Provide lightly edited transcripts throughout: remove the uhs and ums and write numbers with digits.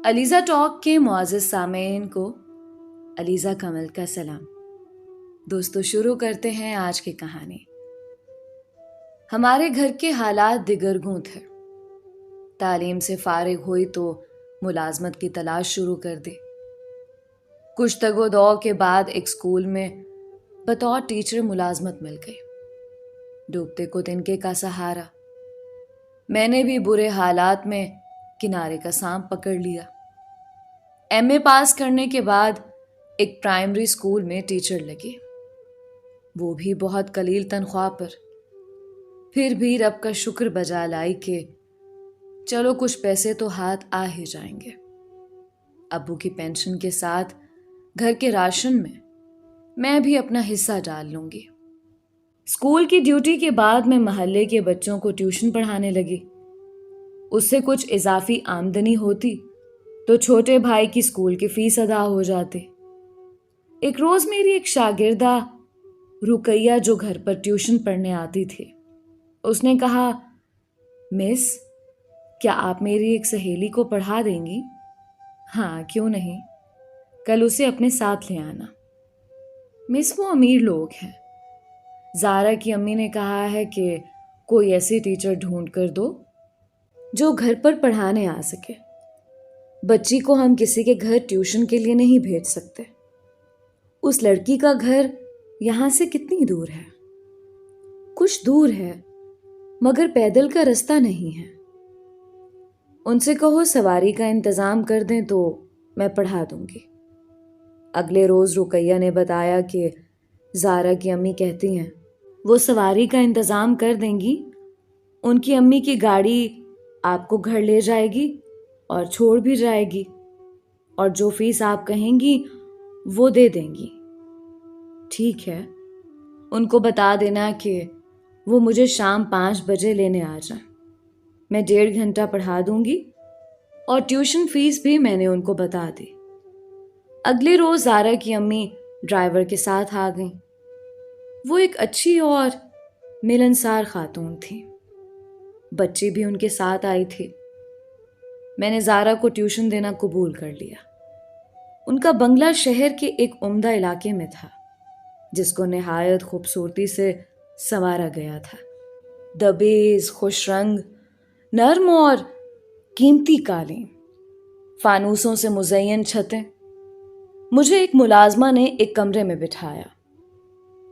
Alizeh talk کے معزز سامعین کو علیزہ کمل کا سلام۔ دوستو، شروع کرتے ہیں آج کی کہانی۔ ہمارے گھر کے حالات دگرگوں تھے۔ تعلیم سے فارغ ہوئی تو ملازمت کی تلاش شروع کر دی۔ کچھ تگ و دو کے بعد ایک اسکول میں بطور ٹیچر ملازمت مل گئی۔ ڈوبتے کو تنکے کا سہارا۔ میں نے بھی برے حالات میں کنارے کا سانپ پکڑ لیا۔ ایم اے پاس کرنے کے بعد ایک پرائمری اسکول میں ٹیچر لگی، وہ بھی بہت قلیل تنخواہ پر۔ پھر بھی رب کا شکر بجا لائی کہ چلو کچھ پیسے تو ہاتھ آ ہی جائیں گے۔ ابو کی پینشن کے ساتھ گھر کے راشن میں بھی اپنا حصہ ڈال لوں گی۔ اسکول کی ڈیوٹی کے بعد میں محلے کے بچوں کو ٹیوشن پڑھانے لگی۔ اس سے کچھ اضافی آمدنی ہوتی تو چھوٹے بھائی کی اسکول کی فیس ادا ہو جاتی۔ ایک روز میری ایک شاگردہ رقیہ جو گھر پر ٹیوشن پڑھنے آتی تھی، اس نے کہا، مس، کیا آپ میری ایک سہیلی کو پڑھا دیں گی؟ ہاں، کیوں نہیں، کل اسے اپنے ساتھ لے آنا۔ مس، وہ امیر لوگ ہیں۔ زارا کی امی نے کہا ہے کہ کوئی ایسی ٹیچر ڈھونڈ کر دو جو گھر پر پڑھانے آ سکے۔ بچی کو ہم کسی کے گھر ٹیوشن کے لیے نہیں بھیج سکتے۔ اس لڑکی کا گھر یہاں سے کتنی دور ہے؟ کچھ دور ہے، مگر پیدل کا رستہ نہیں ہے۔ ان سے کہو سواری کا انتظام کر دیں تو میں پڑھا دوں گی۔ اگلے روز رقیہ نے بتایا کہ زارا کی امی کہتی ہیں وہ سواری کا انتظام کر دیں گی، ان کی امی کی گاڑی آپ کو گھر لے جائے گی اور چھوڑ بھی جائے گی، اور جو فیس آپ کہیں گی وہ دے دیں گی۔ ٹھیک ہے، ان کو بتا دینا کہ وہ مجھے شام 5 بجے لینے آ جائیں، میں 1.5 گھنٹہ پڑھا دوں گی، اور ٹیوشن فیس بھی میں نے ان کو بتا دی۔ اگلے روز زارا کی امی ڈرائیور کے ساتھ آ گئیں۔ وہ ایک اچھی اور ملنسار خاتون تھی۔ بچی بھی ان کے ساتھ آئی تھی۔ میں نے زارا کو ٹیوشن دینا قبول کر لیا۔ ان کا بنگلہ شہر کے ایک عمدہ علاقے میں تھا، جس کو نہایت خوبصورتی سے سنوارا گیا تھا۔ دبیز، خوش رنگ، نرم اور قیمتی قالین، فانوسوں سے مزین چھتیں۔ مجھے ایک ملازمہ نے ایک کمرے میں بٹھایا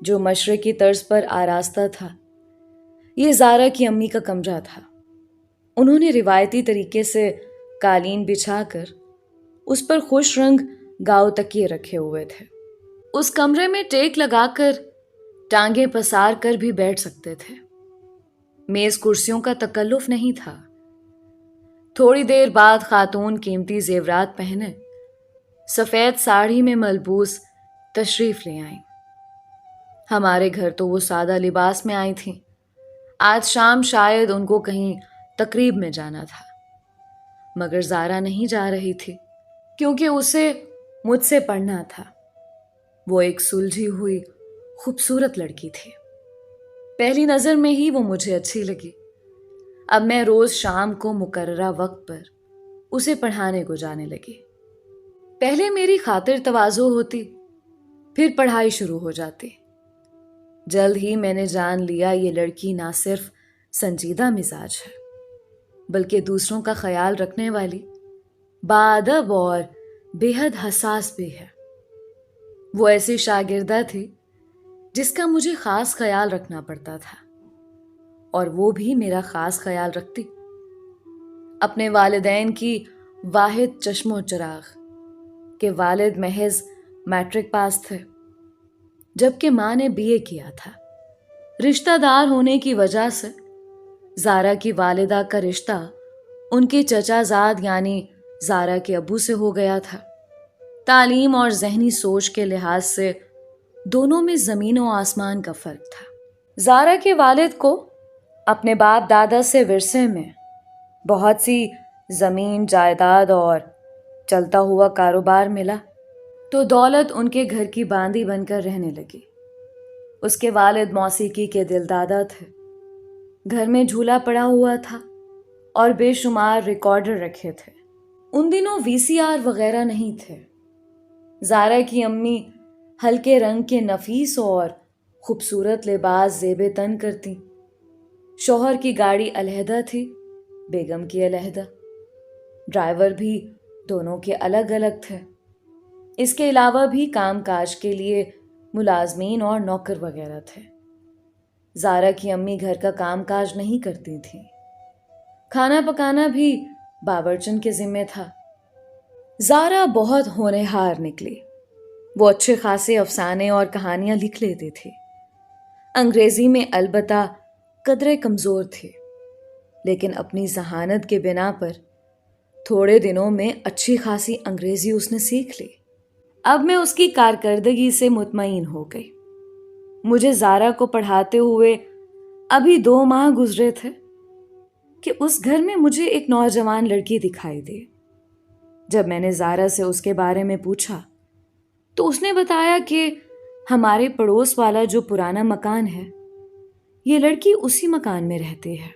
جو مشرقی طرز پر آراستہ تھا۔ یہ زارا کی امی کا کمرہ تھا۔ انہوں نے روایتی طریقے سے قالین بچھا کر اس پر خوش رنگ گاؤ تکیے رکھے ہوئے تھے۔ اس کمرے میں ٹیک لگا کر ٹانگیں پسار کر بھی بیٹھ سکتے تھے۔ میز کرسیوں کا تکلف نہیں تھا۔ تھوڑی دیر بعد خاتون قیمتی زیورات پہنے سفید ساڑی میں ملبوس تشریف لے آئیں۔ ہمارے گھر تو وہ سادہ لباس میں آئی تھیں۔ آج شام شاید ان کو کہیں تقریب میں جانا تھا، مگر زارا نہیں جا رہی تھی کیونکہ اسے مجھ سے پڑھنا تھا۔ وہ ایک سلجھی ہوئی خوبصورت لڑکی تھی۔ پہلی نظر میں ہی وہ مجھے اچھی لگی۔ اب میں روز شام کو مقررہ وقت پر اسے پڑھانے کو جانے لگی۔ پہلے میری خاطر تواضع ہوتی، پھر پڑھائی شروع ہو جاتی۔ جلد ہی میں نے جان لیا یہ لڑکی نہ صرف سنجیدہ مزاج ہے، بلکہ دوسروں کا خیال رکھنے والی، باادب اور بے حد حساس بھی ہے۔ وہ ایسی شاگردہ تھی جس کا مجھے خاص خیال رکھنا پڑتا تھا، اور وہ بھی میرا خاص خیال رکھتی۔ اپنے والدین کی واحد چشم و چراغ کہ والد محض میٹرک پاس تھے، جبکہ ماں نے BA کیا تھا۔ رشتہ دار ہونے کی وجہ سے زارا کی والدہ کا رشتہ ان کے چچا زاد یعنی زارا کے ابو سے ہو گیا تھا۔ تعلیم اور ذہنی سوچ کے لحاظ سے دونوں میں زمین و آسمان کا فرق تھا۔ زارا کے والد کو اپنے باپ دادا سے ورثے میں بہت سی زمین جائیداد اور چلتا ہوا کاروبار ملا، تو دولت ان کے گھر کی باندی بن کر رہنے لگی۔ اس کے والد موسیقی کے دل دادا تھے۔ گھر میں جھولا پڑا ہوا تھا اور بے شمار ریکارڈر رکھے تھے۔ ان دنوں VCR وغیرہ نہیں تھے. زارا کی امی ہلکے رنگ کے نفیس اور خوبصورت لباس زیب تن کرتی. شوہر کی گاڑی علیحدہ تھی، بیگم کی علیحدہ. ڈرائیور بھی دونوں کے الگ الگ تھے. اس کے علاوہ بھی کام کاج کے لیے ملازمین اور نوکر وغیرہ تھے. زارا کی امی گھر کا کام کاج نہیں کرتی تھیں. کھانا پکانا بھی باورچن کے ذمے تھا. زارا بہت ہونہار نکلی. وہ اچھے خاصے افسانے اور کہانیاں لکھ لیتی تھی. انگریزی میں البتہ قدرے کمزور تھی، لیکن اپنی ذہانت کے بنا پر تھوڑے دنوں میں اچھی خاصی انگریزی اس نے سیکھ لی. اب میں اس کی کارکردگی سے مطمئن ہو گئی. مجھے زارا کو پڑھاتے ہوئے ابھی 2 ماہ گزرے تھے کہ اس گھر میں مجھے ایک نوجوان لڑکی دکھائی دی. جب میں نے زارا سے اس کے بارے میں پوچھا تو اس نے بتایا کہ ہمارے پڑوس والا جو پرانا مکان ہے، یہ لڑکی اسی مکان میں رہتی ہے.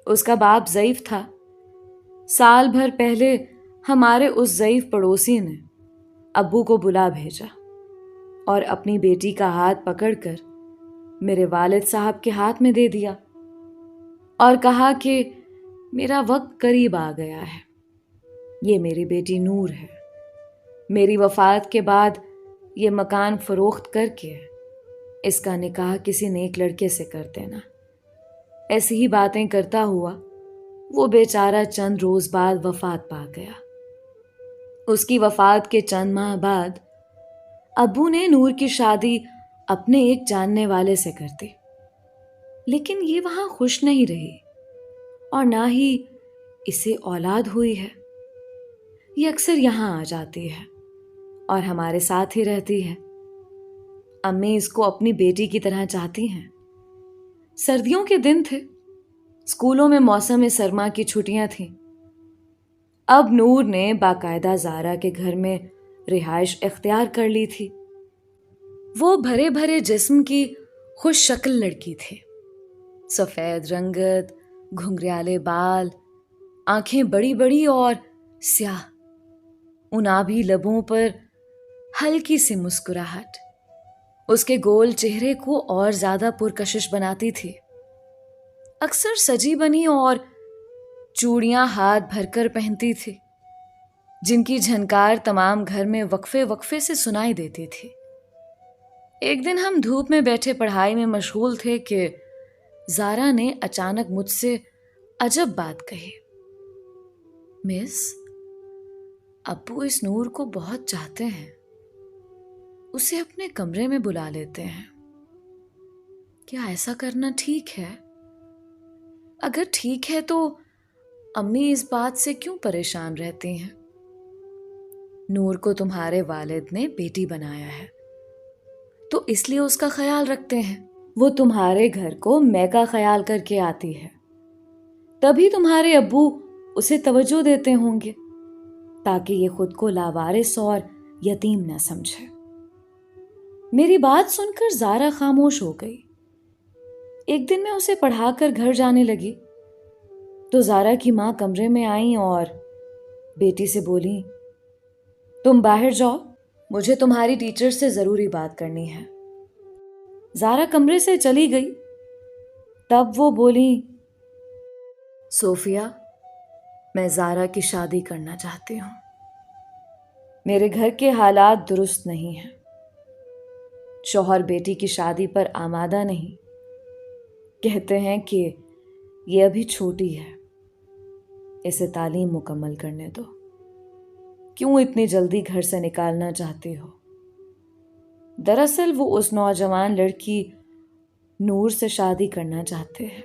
اس کا باپ ضعیف تھا. سال بھر پہلے ہمارے اس ضعیف پڑوسی نے ابو کو بلا بھیجا اور اپنی بیٹی کا ہاتھ پکڑ کر میرے والد صاحب کے ہاتھ میں دے دیا اور کہا کہ میرا وقت قریب آ گیا ہے. یہ میری بیٹی نور ہے. میری وفات کے بعد یہ مکان فروخت کر کے اس کا نکاح کسی نیک لڑکے سے کر دینا. ایسی ہی باتیں کرتا ہوا وہ بیچارہ چند روز بعد وفات پا گیا. اس کی وفات کے چند ماہ بعد ابو نے نور کی شادی اپنے ایک جاننے والے سے کر دی. لیکن یہ وہاں خوش نہیں رہی اور نہ ہی اسے اولاد ہوئی ہے. یہ اکثر یہاں آ جاتی ہے اور ہمارے ساتھ ہی رہتی ہے. امی اس کو اپنی بیٹی کی طرح چاہتی ہیں. سردیوں کے دن تھے. اسکولوں میں موسم سرما کی چھٹیاں تھیں. اب نور نے باقاعدہ زارا کے گھر میں رہائش اختیار کر لی تھی. وہ بھرے بھرے جسم کی خوش شکل لڑکی تھی. سفید رنگت، گھنگریالے بال، آنکھیں بڑی بڑی اور سیاہ، انابی لبوں پر ہلکی سی مسکراہٹ اس کے گول چہرے کو اور زیادہ پرکشش بناتی تھی. اکثر سجی بنی اور چوڑیاں ہاتھ بھر کر پہنتی تھی، جن کی جھنکار تمام گھر میں وقفے وقفے سے سنائی دیتی تھی. ایک دن ہم دھوپ میں بیٹھے پڑھائی میں مشغول تھے کہ زارا نے اچانک مجھ سے عجب بات کہی. مس، ابو اس نور کو بہت چاہتے ہیں. اسے اپنے کمرے میں بلا لیتے ہیں. کیا ایسا کرنا ٹھیک ہے؟ اگر ٹھیک ہے تو امی اس بات سے کیوں پریشان رہتی ہیں؟ نور کو تمہارے والد نے بیٹی بنایا ہے تو اس لیے اس کا خیال رکھتے ہیں. وہ تمہارے گھر کو میں کا خیال کر کے آتی ہے، تبھی تمہارے ابو اسے توجہ دیتے ہوں گے تاکہ یہ خود کو لاوارث اور یتیم نہ سمجھے. میری بات سن کر زارا خاموش ہو گئی. ایک دن میں اسے پڑھا کر گھر جانے لگی تو زارا کی ماں کمرے میں آئیں اور بیٹی سے بولی، تم باہر جاؤ، مجھے تمہاری ٹیچر سے ضروری بات کرنی ہے. زارا کمرے سے چلی گئی. تب وہ بولی، صوفیہ، میں زارا کی شادی کرنا چاہتی ہوں. میرے گھر کے حالات درست نہیں ہیں. شوہر بیٹی کی شادی پر آمادہ نہیں. کہتے ہیں کہ یہ ابھی چھوٹی ہے، اسے تعلیم مکمل کرنے دو. کیوں اتنی جلدی گھر سے نکالنا چاہتی ہو؟ دراصل وہ اس نوجوان لڑکی نور سے شادی کرنا چاہتے ہیں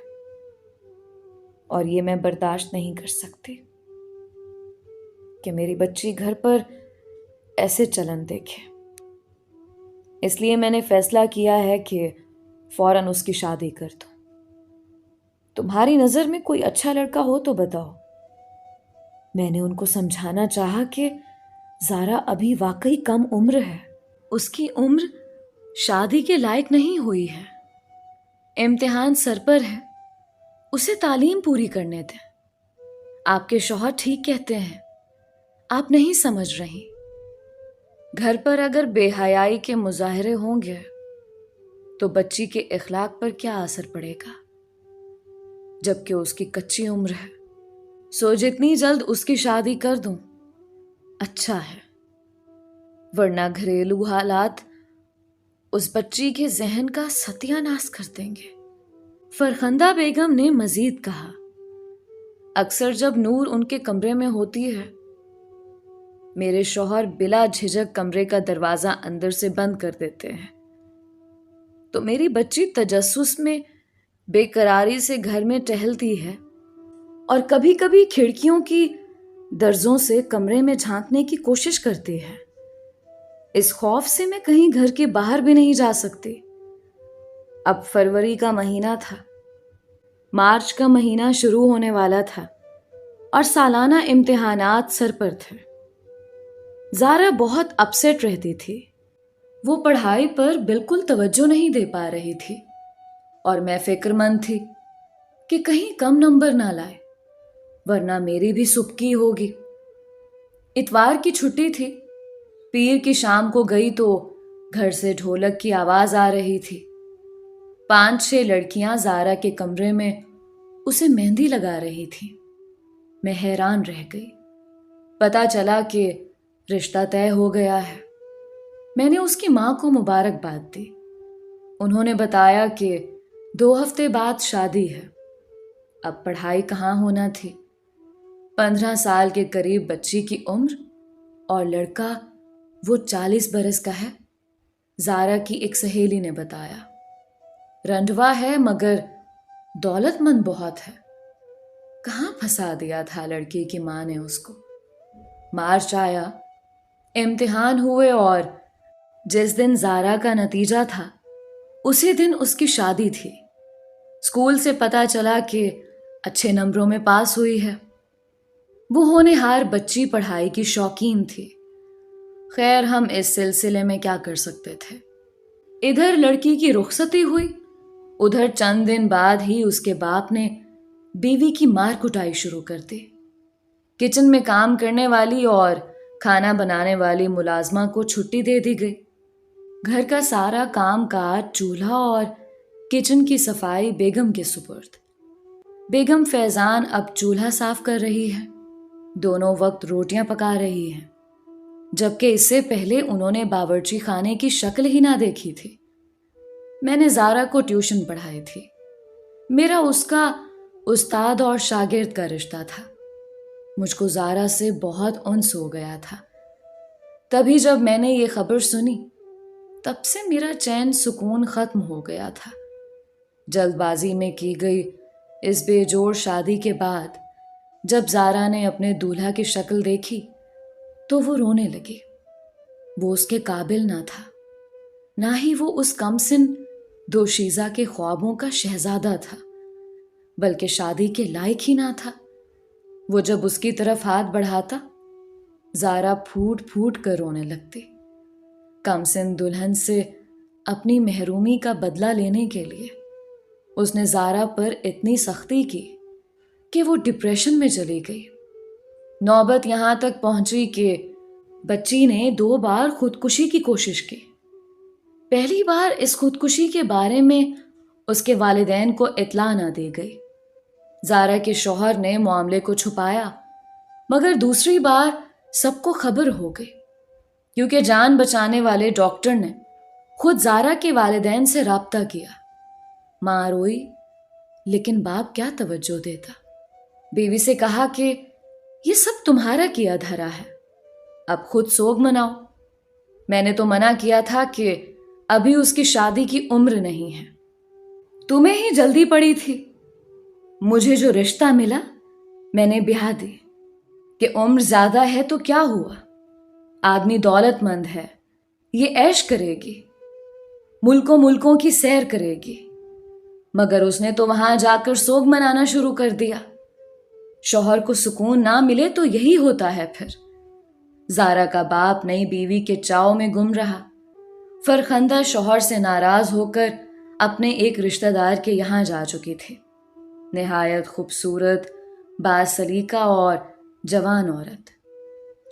اور یہ میں برداشت نہیں کر سکتی کہ میری بچی گھر پر ایسے چلن دیکھے. اس لیے میں نے فیصلہ کیا ہے کہ فوراً اس کی شادی کر دوں. تمہاری نظر میں کوئی اچھا لڑکا ہو تو بتاؤ. میں نے ان کو سمجھانا چاہا کہ زارا ابھی واقعی کم عمر ہے. اس کی عمر شادی کے لائق نہیں ہوئی ہے. امتحان سر پر ہے. اسے تعلیم پوری کرنے دیں. آپ کے شوہر ٹھیک کہتے ہیں. آپ نہیں سمجھ رہی، گھر پر اگر بے حیائی کے مظاہرے ہوں گے تو بچی کے اخلاق پر کیا اثر پڑے گا، جبکہ اس کی کچی عمر ہے۔ سو جتنی جلد اس کی شادی کر دوں اچھا ہے، ورنہ گھریلو حالات اس بچی کے ذہن کا ستیہ ناش کر دیں گے۔ فرخندہ بیگم نے مزید کہا، اکثر جب نور ان کے کمرے میں ہوتی ہے، میرے شوہر بلا جھجک کمرے کا دروازہ اندر سے بند کر دیتے ہیں، تو میری بچی تجسس میں بے قراری سے گھر میں ٹہلتی ہے اور کبھی کبھی کھڑکیوں کی درزوں سے کمرے میں جھانکنے کی کوشش کرتی ہے۔ اس خوف سے میں کہیں گھر کے باہر بھی نہیں جا سکتی۔ اب فروری کا مہینہ تھا، مارچ کا مہینہ شروع ہونے والا تھا اور سالانہ امتحانات سر پر تھے۔ زارا بہت اپسیٹ رہتی تھی، وہ پڑھائی پر بالکل توجہ نہیں دے پا رہی تھی اور میں فکر مند تھی کہ کہیں کم نمبر نہ لائے، ورنہ میری بھی سبکی ہوگی۔ اتوار کی چھٹی تھی، پیر کی شام کو گئی تو گھر سے ڈھولک کی آواز آ رہی تھی۔ 5-6 لڑکیاں زارا کے کمرے میں اسے مہندی لگا رہی تھیں۔ میں حیران رہ گئی۔ پتہ چلا کہ رشتہ طے ہو گیا ہے۔ میں نے اس کی ماں کو مبارکباد دی۔ انہوں نے بتایا کہ 2 ہفتے بعد شادی ہے۔ اب پڑھائی کہاں ہونا تھی، 15 سال کے قریب بچی کی عمر اور لڑکا وہ 40 برس کا ہے۔ زارا کی ایک سہیلی نے بتایا، رنڈوا ہے مگر دولت مند بہت ہے۔ کہاں پھنسا دیا تھا لڑکی کی ماں نے اس کو۔ مارچ آیا، امتحان ہوئے اور جس دن زارا کا نتیجہ تھا اسی دن اس کی شادی تھی۔ اسکول سے پتہ چلا کہ اچھے نمبروں میں پاس ہوئی ہے۔ وہ ہونہار بچی پڑھائی کی شوقین تھی۔ خیر ہم اس سلسلے میں کیا کر سکتے تھے۔ ادھر لڑکی کی رخصتی ہوئی، ادھر چند دن بعد ہی اس کے باپ نے بیوی کی مار کٹائی شروع کر دی۔ کچن میں کام کرنے والی اور کھانا بنانے والی ملازمہ کو چھٹی دے دی گئی۔ گھر کا سارا کام کاج، چولہا اور کچن کی صفائی بیگم کے سپرد۔ بیگم فیضان اب چولہا صاف کر رہی ہے، دونوں وقت روٹیاں پکا رہی ہیں، جبکہ اس سے پہلے انہوں نے باورچی خانے کی شکل ہی نہ دیکھی تھی۔ میں نے زارا کو ٹیوشن پڑھائی تھی۔ میرا اس کا استاد اور شاگرد کا رشتہ تھا۔ مجھ کو زارا سے بہت انس ہو گیا تھا۔ تبھی جب میں نے یہ خبر سنی، تب سے میرا چین سکون ختم ہو گیا تھا۔ جلد بازی میں کی گئی اس بے جوڑ شادی کے بعد جب زارا نے اپنے دولہا کی شکل دیکھی تو وہ رونے لگی۔ وہ اس کے قابل نہ تھا، نہ ہی وہ اس کم سن دوشیزہ کے خوابوں کا شہزادہ تھا، بلکہ شادی کے لائق ہی نہ تھا۔ وہ جب اس کی طرف ہاتھ بڑھاتا، زارا پھوٹ پھوٹ کر رونے لگتی۔ کم سن دلہن سے اپنی محرومی کا بدلہ لینے کے لیے اس نے زارا پر اتنی سختی کی کہ وہ ڈپریشن میں چلی گئی۔ نوبت یہاں تک پہنچی کہ بچی نے 2 بار خودکشی کی کوشش کی۔ پہلی بار اس خودکشی کے بارے میں اس کے والدین کو اطلاع نہ دی گئی۔ زارا کے شوہر نے معاملے کو چھپایا، مگر دوسری بار سب کو خبر ہو گئی، کیونکہ جان بچانے والے ڈاکٹر نے خود زارا کے والدین سے رابطہ کیا۔ ماں روئی، لیکن باپ کیا توجہ دیتا۔ بیوی سے کہا کہ یہ سب تمہارا کیا دھرا ہے، اب خود سوگ مناؤ۔ میں نے تو منع کیا تھا کہ ابھی اس کی شادی کی عمر نہیں ہے، تمہیں ہی جلدی پڑی تھی۔ مجھے جو رشتہ ملا میں نے بیاہ دی کہ عمر زیادہ ہے تو کیا ہوا، آدمی دولت مند ہے، یہ عیش کرے گی، ملکوں کی سیر کرے گی۔ مگر اس نے تو وہاں جا کر سوگ منانا شروع کر دیا۔ شوہر کو سکون نہ ملے تو یہی ہوتا ہے پھر۔ زارا کا باپ نئی بیوی کے چاؤ میں گم رہا۔ فرخندہ شوہر سے ناراض ہو کر اپنے ایک رشتہ دار کے یہاں جا چکی تھی۔ نہایت خوبصورت، باسلیقہ اور جوان عورت۔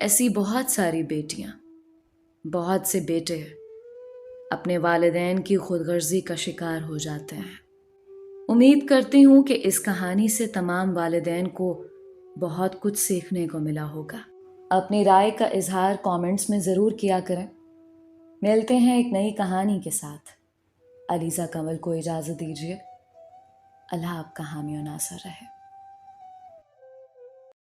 ایسی بہت ساری بیٹیاں، بہت سے بیٹے اپنے والدین کی خود غرضی کا شکار ہو جاتے ہیں۔ امید کرتی ہوں کہ اس کہانی سے تمام والدین کو بہت کچھ سیکھنے کو ملا ہوگا۔ اپنی رائے کا اظہار کامنٹس میں ضرور کیا کریں۔ ملتے ہیں ایک نئی کہانی کے ساتھ۔ علیزہ کنول کو اجازت دیجیے۔ اللہ آپ کا حامی و ناصر رہے۔